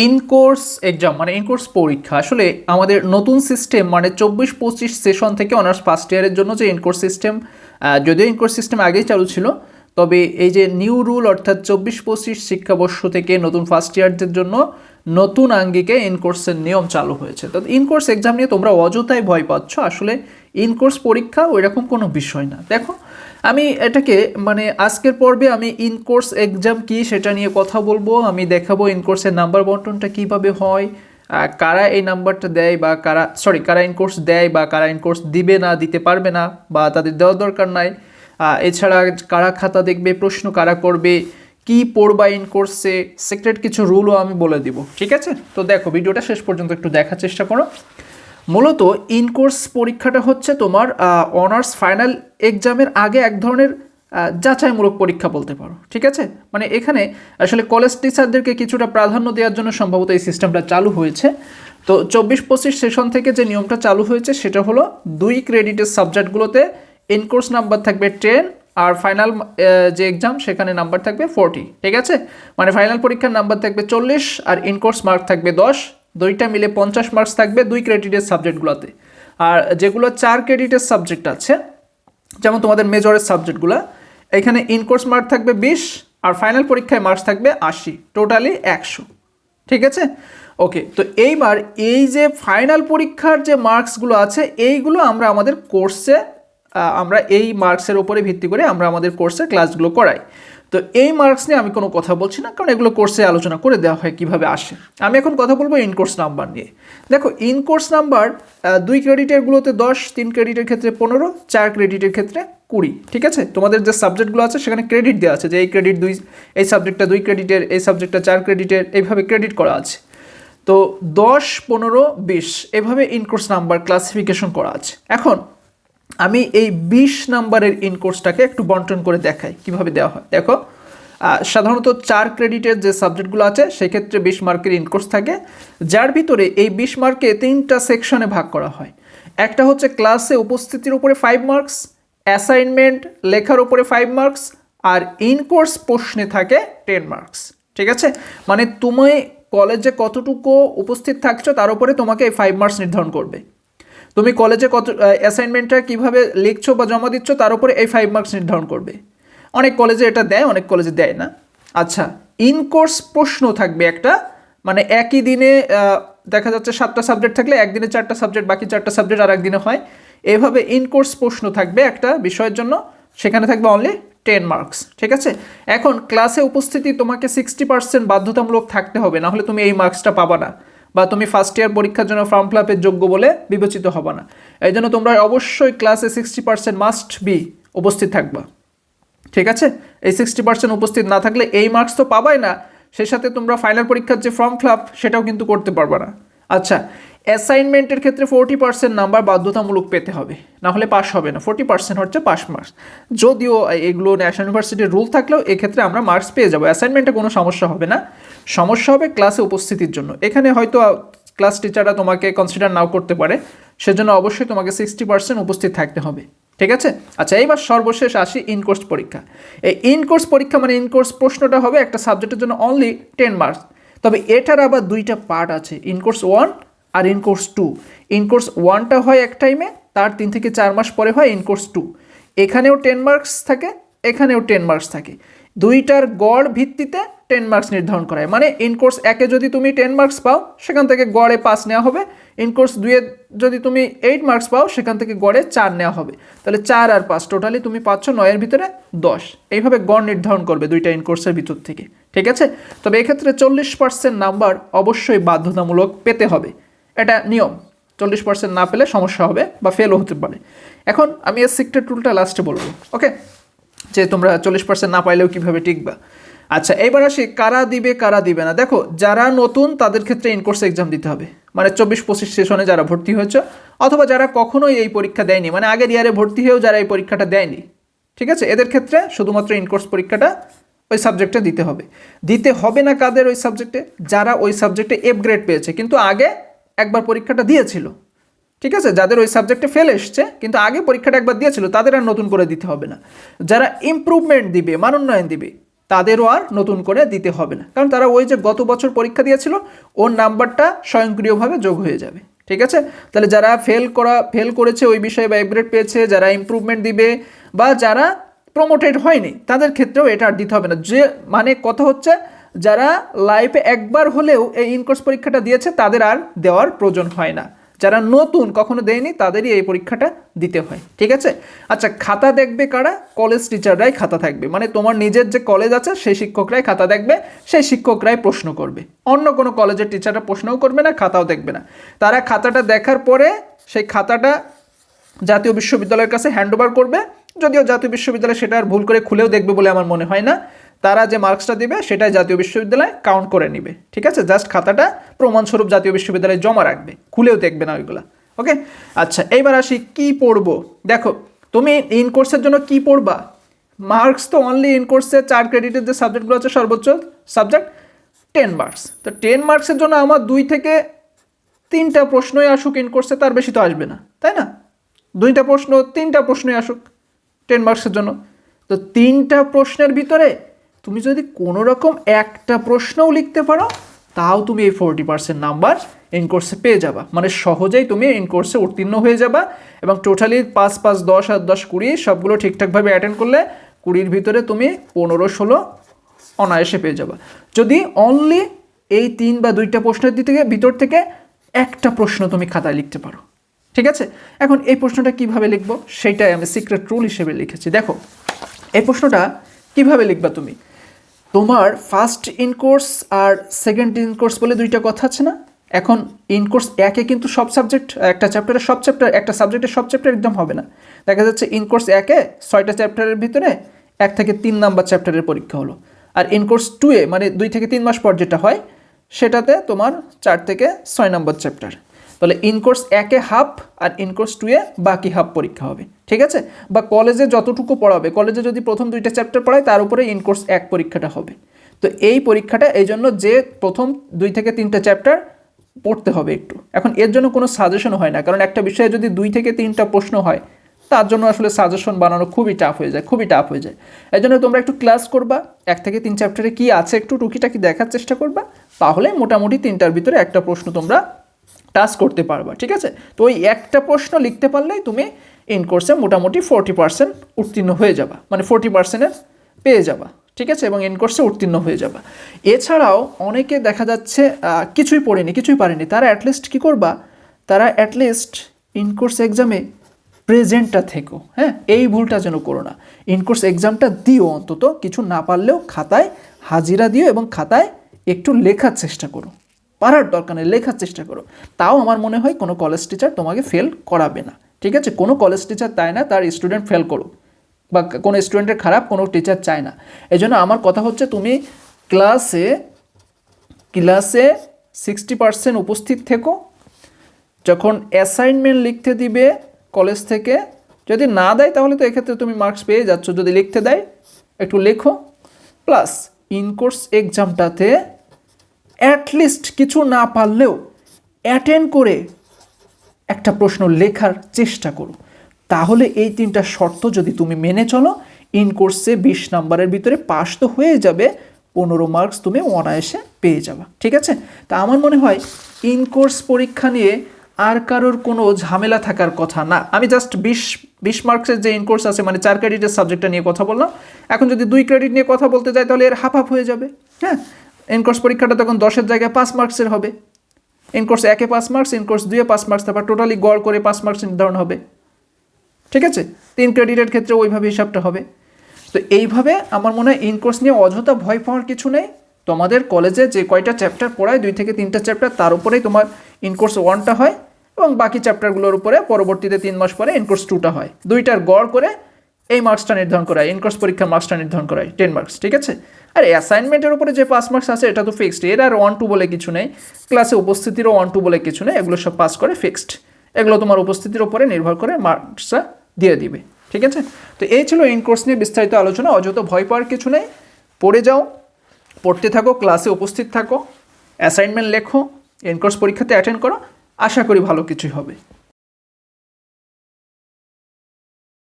In course exam মানে in course পরীক্ষা আসলে আমাদের নতুন সিস্টেম মানে 24-25 সেশন থেকে অনার্স ফার্স্ট ইয়ারের জন্য যে ইন কোর্স সিস্টেম, যদিও ইন কোর্স সিস্টেম আগেই চালু ছিল, তবে এই যে নিউ রুল অর্থাৎ 24-25 শিক্ষাবর্ষ থেকে নতুন ফার্স্ট ইয়ারদের জন্য নতুন আঙ্গিকে ইন কোর্সের নিয়ম চালু হয়েছে। তো ইন কোর্স এক্সাম নিয়ে তোমরা অযথাই ভয় পাচ্ছ, আসলে ইন কোর্স পরীক্ষা ওইরকম কোনো বিষয় না। দেখো আমি এটাকে মানে আজকের পর্বে আমি ইন কোর্স এক্সাম কী সেটা নিয়ে কথা বলবো, আমি দেখাবো ইন কোর্সের নাম্বার বন্টনটা কীভাবে হয়, কারা এই নাম্বারটা দেয় বা কারা ইন কোর্স দেয় বা কারা ইন কোর্স দিবে না, দিতে পারবে না বা তাদের দেওয়ার দরকার নাই, এছাড়া কারা খাতা দেখবে, প্রশ্ন কারা করবে, কি পড়বা ইন কোর্সে, সিক্রেট কিছু রুলও আমি বলে দিব। ঠিক আছে, তো দেখো ভিডিওটা শেষ পর্যন্ত একটু দেখার চেষ্টা করো। মূলত ইন কোর্স পরীক্ষাটা হচ্ছে তোমার অনার্স ফাইনাল এক্সামের আগে এক ধরনের যাচাইমূলক পরীক্ষা বলতে পারো। ঠিক আছে, মানে এখানে আসলে কলেজ টিচারদেরকে কিছুটা প্রাধান্য দেওয়ার জন্য সম্ভবত এই সিস্টেমটা চালু হয়েছে। তো 24-25 সেশন থেকে যে নিয়মটা চালু হয়েছে সেটা হলো 2 ক্রেডিটের সাবজেক্টগুলোতে ইন কোর্স নাম্বার থাকবে 10 আর ফাইনাল যে এক্সাম সেখানে নাম্বার থাকবে 40। ঠিক আছে, মানে ফাইনাল পরীক্ষার নাম্বার থাকবে 40 আর ইন কোর্স মার্ক থাকবে 10, দুইটা মিলে 50 মার্কস থাকবে 2 ক্রেডিটের সাবজেক্টগুলোতে। আর যেগুলো 4 ক্রেডিটের সাবজেক্ট আছে, যেমন তোমাদের মেজরের সাবজেক্টগুলো, এখানে ইন কোর্স মার্ক থাকবে 20 আর ফাইনাল পরীক্ষায় মার্কস থাকবে 80, টোটালি 100। ঠিক আছে, ওকে। তো এইবার এই যে ফাইনাল পরীক্ষার যে মার্কসগুলো আছে এইগুলো আমরা আমাদের কোর্সে আমরা এই মার্কসের উপরে ভিত্তি করে আমরা আমাদের কোর্সে ক্লাসগুলো করাই। তো এই মার্কস নিয়ে আমি কোনো কথা বলছি না, কারণ এগুলো কোর্সে আলোচনা করে দেওয়া হয় কীভাবে আসে। আমি এখন কথা বলবো ইন কোর্স নাম্বার নিয়ে। দেখো ইন কোর্স নাম্বার 2 ক্রেডিটেরগুলোতে 10, 3 ক্রেডিটের ক্ষেত্রে 15, 4 ক্রেডিটের ক্ষেত্রে 20। ঠিক আছে, তোমাদের যে সাবজেক্টগুলো আছে সেখানে ক্রেডিট দেওয়া আছে যে এই ক্রেডিট এই সাবজেক্টটা 2 ক্রেডিটের, এই সাবজেক্টটা 4 ক্রেডিটের, এইভাবে ক্রেডিট করা আছে। তো 10, 15, 20 এভাবে ইন কোর্স নাম্বার ক্লাসিফিকেশন করা আছে। এখন আমি এই 20 নাম্বারের ইন কোর্সটাকে একটু বন্টন করে দেখাই কীভাবে দেওয়া হয়। দেখো সাধারণত 4 ক্রেডিটের যে সাবজেক্টগুলো আছে সেক্ষেত্রে 20 মার্কের ইন কোর্স থাকে, যার ভিতরে এই 20 মার্কে 3টা সেকশনে ভাগ করা হয়। একটা হচ্ছে ক্লাসে উপস্থিতির উপরে 5 মার্কস, অ্যাসাইনমেন্ট লেখার উপরে 5 মার্কস, আর ইন কোর্স প্রশ্নে থাকে 10 মার্কস। ঠিক আছে, মানে তুমি কলেজে কতটুকু উপস্থিত থাকছো তার উপরে তোমাকে এই 5 মার্কস নির্ধারণ করবে। তুমি কলেজে কত অ্যাসাইনমেন্টটা কীভাবে লিখছো বা জমা দিচ্ছ তার উপরে এই 5 মার্কস নির্ধারণ করবে। অনেক কলেজে এটা দেয়, অনেক কলেজে দেয় না। আচ্ছা, ইন কোর্স প্রশ্ন থাকবে একটা, মানে একই দিনে দেখা যাচ্ছে 7টা সাবজেক্ট থাকলে একদিনে 4টা সাবজেক্ট, বাকি 4টা সাবজেক্ট আর একদিনে হয়। এভাবে ইন কোর্স প্রশ্ন থাকবে একটা বিষয়ের জন্য, সেখানে থাকবে অনলি 10 মার্কস। ঠিক আছে, এখন ক্লাসে উপস্থিতি তোমাকে 60% বাধ্যতামূলক থাকতে হবে, নাহলে তুমি এই মার্কসটা পাবা না, বা তুমি ফার্স্ট ইয়ার পরীক্ষার জন্য ফর্ম ফিল আপের যোগ্য বলে বিবেচিত হবে না। এই জন্য তোমরা অবশ্যই ক্লাসে 60% মাস্ট বি উপস্থিত থাকবা। ঠিক আছে, এই 60% উপস্থিত না থাকলে এই মার্কস তো পাবাই না, সেই সাথে তোমরা ফাইনাল পরীক্ষার যে ফর্ম ফিল আপ সেটাও কিন্তু করতে পারবে না। আচ্ছা, অ্যাসাইনমেন্টের ক্ষেত্রে 40% নাম্বার বাধ্যতামূলক পেতে হবে, না হলে পাস হবে না। 40% হচ্ছে পাস মার্কস। যদিও এগুলো ন্যাশনাল ইউনিভার্সিটির রুল থাকলেও এক্ষেত্রে আমরা মার্কস পেয়ে যাবো, অ্যাসাইনমেন্টে কোনো সমস্যা হবে না। সমস্যা হবে ক্লাসে উপস্থিতির জন্য। এখানে হয়তো ক্লাস টিচাররা তোমাকে কনসিডার নাও করতে পারে, সেজন্য অবশ্যই তোমাকে 60% উপস্থিত থাকতে হবে। ঠিক আছে, আচ্ছা এইবার সর্বশেষ আসি ইন কোর্স পরীক্ষা। এই ইন কোর্স পরীক্ষা মানে ইন কোর্স প্রশ্নটা হবে একটা সাবজেক্টের জন্য অনলি 10 মার্কস। তবে এটার আবার 2টা পার্ট আছে, ইন কোর্স 1 আর ইন কোর্স 2। ইন কোর্স 1টা হয় এক টাইমে, তার 3 থেকে 4 মাস পরে হয় ইন কোর্স 2। এখানেও 10 মার্কস থাকে, এখানেও 10 মার্কস থাকে, দুইটার গড় ভিত্তিতে 10 মার্কস নির্ধারণ করা হয়। মানে ইন কোর্স 1-এ যদি তুমি 10 মার্কস পাও সেখান থেকে গড়ে 5 নেওয়া হবে, ইন কোর্স 2-এ যদি তুমি 8 মার্কস পাও সেখান থেকে গড়ে 4 নেওয়া হবে। তাহলে 4 আর 5 টোটালি তুমি পাচ্ছ 9-এর ভিতরে 10। এইভাবে গড় নির্ধারণ করবে দুইটা ইন কোর্সের ভিতর থেকে। ঠিক আছে, তবে এক্ষেত্রে 40% নাম্বার অবশ্যই বাধ্যতামূলক পেতে হবে, এটা নিয়ম। 40% না পেলে সমস্যা হবে বা ফেলও হতে পারে। এখন আমি এর সিক্রেট রুলটা লাস্টে বলবো, ওকে, যে তোমরা 40% না পাইলেও কীভাবে টিকবা। আচ্ছা, এবার আসি কারা দিবে কারা দিবে না। দেখো যারা নতুন তাদের ক্ষেত্রে ইন কোর্স এক্সাম দিতে হবে, মানে 24-25 সেশনে যারা ভর্তি হয়েছে অথবা যারা কখনোই এই পরীক্ষা দেয়নি, মানে আগের ইয়ারে ভর্তি হয়েও যারা এই পরীক্ষাটা দেয়নি। ঠিক আছে, এদের ক্ষেত্রে শুধুমাত্র ইন কোর্স পরীক্ষাটা ওই সাবজেক্টে দিতে হবে। দিতে হবে না কাদের? ওই সাবজেক্টে যারা ওই সাবজেক্টে F গ্রেড পেয়েছে কিন্তু আগে একবার পরীক্ষাটা দিয়েছিল। ঠিক আছে, যাদের ওই সাবজেক্টে ফেল এসছে কিন্তু আগে পরীক্ষাটা একবার দিয়েছিল তাদের আর নতুন করে দিতে হবে না। যারা ইমপ্রুভমেন্ট দিবে, মানোন্নয়ন দিবে, তাদেরও আর নতুন করে দিতে হবে না, কারণ তারা ওই যে গত বছর পরীক্ষা দিয়েছিল ওর নাম্বারটা স্বয়ংক্রিয়ভাবে যোগ হয়ে যাবে। ঠিক আছে, তাহলে যারা ফেল করেছে ওই বিষয়ে বা এফ গ্রেড পেয়েছে, যারা ইমপ্রুভমেন্ট দিবে বা যারা প্রমোটেড হয়নি তাদের ক্ষেত্রেও এটা আর দিতে হবে না। যে মানে কথা হচ্ছে যারা লাইফে একবার হলেও এই ইনকোর্স পরীক্ষাটা দিয়েছে তাদের আর দেওয়ার প্রয়োজন হয় না, যারা নতুন কখনো দেয়নি তাদেরই এই পরীক্ষাটা দিতে হয়। ঠিক আছে, আচ্ছা খাতা দেখবে কারা? কলেজ টিচাররাই খাতা থাকবে, মানে তোমার নিজের যে কলেজ আছে সেই শিক্ষকরাই খাতা দেখবে, সেই শিক্ষকরাই প্রশ্ন করবে, অন্য কোনো কলেজের টিচাররা প্রশ্নও করবে না, খাতাও দেখবে না। তারা খাতাটা দেখার পরে সেই খাতাটা জাতীয় বিশ্ববিদ্যালয়ের কাছে হ্যান্ডওভার করবে, যদিও জাতীয় বিশ্ববিদ্যালয় সেটা আর ভুল করে খুলেও দেখবে বলে আমার মনে হয় না। তারা যে মার্কসটা দিবে সেটাই জাতীয় বিশ্ববিদ্যালয় কাউন্ট করে নিবে। ঠিক আছে, জাস্ট খাতাটা প্রমাণস্বরূপ জাতীয় বিশ্ববিদ্যালয়ে জমা রাখবে, খুলেও দেখবে না ওইগুলা। ওকে, আচ্ছা এইবার আসি কি পড়বো। দেখো তুমি ইন কোর্সের জন্য কি পড়বা? মার্কস তো অনলি ইন কোর্সে 4 ক্রেডিটের যে সাবজেক্টগুলো আছে সর্বোচ্চ সাবজেক্ট 10 মার্কস। তো 10 মার্কসের জন্য আমার 2 থেকে 3টা প্রশ্নই আসুক ইন কোর্সে, তার বেশি তো আসবে না, তাই না? 2টা প্রশ্ন 3টা প্রশ্নই আসুক 10 মার্কসের জন্য। তো 3টা প্রশ্নের ভিতরে তুমি যদি কোনো রকম একটা প্রশ্নও লিখতে পারো তাও তুমি এই 40% নাম্বার ইন কোর্সে পেয়ে যাবা, মানে সহজেই তুমি ইন কোর্সে উত্তীর্ণ হয়ে যাবা। এবং টোটালি 5, 5, 10 আর 10, 20 সবগুলো ঠিকঠাকভাবে অ্যাটেন্ড করলে 20-র ভিতরে তুমি 15-16 অনায়াসে পেয়ে যাবা, যদি অনলি এই 3 বা 2টা প্রশ্নের ভিতর থেকে একটা প্রশ্ন তুমি খাতায় লিখতে পারো। ঠিক আছে, এখন এই প্রশ্নটা কিভাবে লিখবো সেটাই আমি সিক্রেট রুল হিসেবে লিখেছি। দেখো এই প্রশ্নটা কিভাবে লিখবা তুমি, তোমার ফার্স্ট ইন কোর্স আর সেকেন্ড ইন কোর্স বলে 2টা কথা আছে না। এখন ইন কোর্স 1-এ কিন্তু সব সাবজেক্ট, একটা চ্যাপ্টারের সব চ্যাপ্টার, একটা সাবজেক্টের সব চ্যাপ্টার একদম হবে না। দেখা যাচ্ছে ইন কোর্স 1-এ 6টা চ্যাপ্টারের ভিতরে 1 থেকে 3 নাম্বার চ্যাপ্টারের পরীক্ষা হলো, আর ইন কোর্স 2-এ মানে 2 থেকে 3 মাস পর যেটা হয় সেটাতে তোমার 4 থেকে 6 নাম্বার চ্যাপ্টার। তাহলে ইন কোর্স 1-এ হাফ আর ইন কোর্স 2-এ বাকি হাফ পরীক্ষা হবে। ঠিক আছে, বা কলেজে যতটুকু পড়াবে, কলেজে যদি প্রথম 2টা চ্যাপ্টার পড়ায় তার উপরে ইন কোর্স 1 পরীক্ষাটা হবে। তো এই পরীক্ষাটা এই জন্য যে প্রথম 2 থেকে 3টা চ্যাপ্টার পড়তে হবে একটু। এখন এর জন্য কোনো সাজেশন হয় না, কারণ একটা বিষয়ে যদি 2 থেকে 3টা প্রশ্ন হয় তার জন্য আসলে সাজেশন বানানো খুবই টাফ হয়ে যায়। এই জন্য তোমরা একটু ক্লাস করবা, 1 থেকে 3 চ্যাপ্টারে কী আছে একটু টুকিটাকি দেখার চেষ্টা করবা, তাহলে মোটামুটি 3টার ভিতরে একটা প্রশ্ন তোমরা টাচ করতে পারবা। ঠিক আছে, তো ওই একটা প্রশ্ন লিখতে পারলেই তুমি ইন কোর্সে মোটামুটি 40% উত্তীর্ণ হয়ে যাবা, মানে 40%-এর পেয়ে যাবা। ঠিক আছে, এবং ইন কোর্সে উত্তীর্ণ হয়ে যাবা। এছাড়াও অনেকে দেখা যাচ্ছে কিছুই পারেনি, তারা অ্যাটলিস্ট কী করবা, তারা অ্যাটলিস্ট ইন কোর্স এক্সামে প্রেজেন্টটা থেকো। হ্যাঁ, এই ভুলটা যেন করো না। ইন কোর্স এক্সামটা দিও, অন্তত কিছু না পারলেও খাতায় হাজিরা দিও এবং খাতায় একটু লেখার চেষ্টা করো, পারার দরকার নেই লেখার চেষ্টা করো। তাও আমার মনে হয় কোনো কলেজ টিচার তোমাকে ফেল করাবে না। ঠিক আছে, কোনো কলেজ টিচার চায় না তার স্টুডেন্ট ফেল করুক, বা কোনো স্টুডেন্টের খারাপ কোনো টিচার চায় না। এই জন্য আমার কথা হচ্ছে তুমি ক্লাসে 60% উপস্থিত থেকো। যখন অ্যাসাইনমেন্ট লিখতে দিবে কলেজ থেকে, যদি না দেয় তাহলে তো এক্ষেত্রে তুমি মার্কস পেয়ে যাচ্ছ, যদি লিখতে দেয় একটু লেখো। প্লাস ইন কোর্স এক্সামটাতে অ্যাটলিস্ট কিছু না পারলেও অ্যাটেন্ড করে একটা প্রশ্ন লেখার চেষ্টা করো। তাহলে এই 3টা শর্ত যদি তুমি মেনে চলো, ইন কোর্সে 20 নাম্বারের ভিতরে পাস তো হয়ে যাবে, 15 মার্কস তুমি অনায়াসে পেয়ে যাবা। ঠিক আছে, তা আমার মনে হয় ইন কোর্স পরীক্ষা নিয়ে আর কারোর কোনো ঝামেলা থাকার কথা না। আমি জাস্ট 20 মার্কসের যে ইন কোর্স আছে, মানে 4 ক্রেডিটের সাবজেক্টটা নিয়ে কথা বললাম। এখন যদি 2 ক্রেডিট নিয়ে কথা বলতে যাই তাহলে এর হাফ হয়ে যাবে। হ্যাঁ, ইন কোর্স পরীক্ষাটা তখন 10-এর জায়গায় 5 মার্কসের হবে। ইন কোর্স 1-এ 5 মার্কস, ইন কোর্স 2-এ 5 মার্কস, তারপর টোটালি গড় করে 5 মার্কস নির্ধারণ হবে। ঠিক আছে, 3 ক্রেডিটের ক্ষেত্রে ওইভাবে হিসাবটা হবে। তো এইভাবে আমার মনে হয় ইন কোর্স নিয়ে অযথা ভয় পাওয়ার কিছু নেই। তোমাদের কলেজে যে কয়টা চ্যাপ্টার পড়ায় 2 থেকে 3টা চ্যাপ্টার, তার উপরেই তোমার ইন কোর্স 1টা হয়, এবং বাকি চ্যাপ্টারগুলোর উপরে পরবর্তীতে 3 মাস পরে ইন কোর্স 2টা হয়। 2টার গড় করে এই মার্কসটা নির্ধারণ করা হয়, ইন কোর্স পরীক্ষার মার্কসটা নির্ধারণ করা হয় 10 মার্কস। ঠিক আছে, আর অ্যাসাইনমেন্টের উপরে যে 5 মার্কস আছে এটা তো ফিক্সড, এর আর 1-2 বলে কিছু নেই, ক্লাসে উপস্থিতিরও 1-2 বলে কিছু নেই, এগুলো সব পাস করে ফিক্সড। এগুলো তোমার উপস্থিতির উপরে নির্ভর করে মার্কসটা দিয়ে দিবে। ঠিক আছে, তো এই ছিল ইন কোর্স নিয়ে বিস্তারিত আলোচনা। অযথা ভয় পাওয়ার কিছু নেই, পড়ে যাও, পড়তে থাকো, ক্লাসে উপস্থিত থাকো, অ্যাসাইনমেন্ট লেখো, ইন কোর্স পরীক্ষাতে অ্যাটেন্ড করো, আশা করি ভালো কিছুই হবে।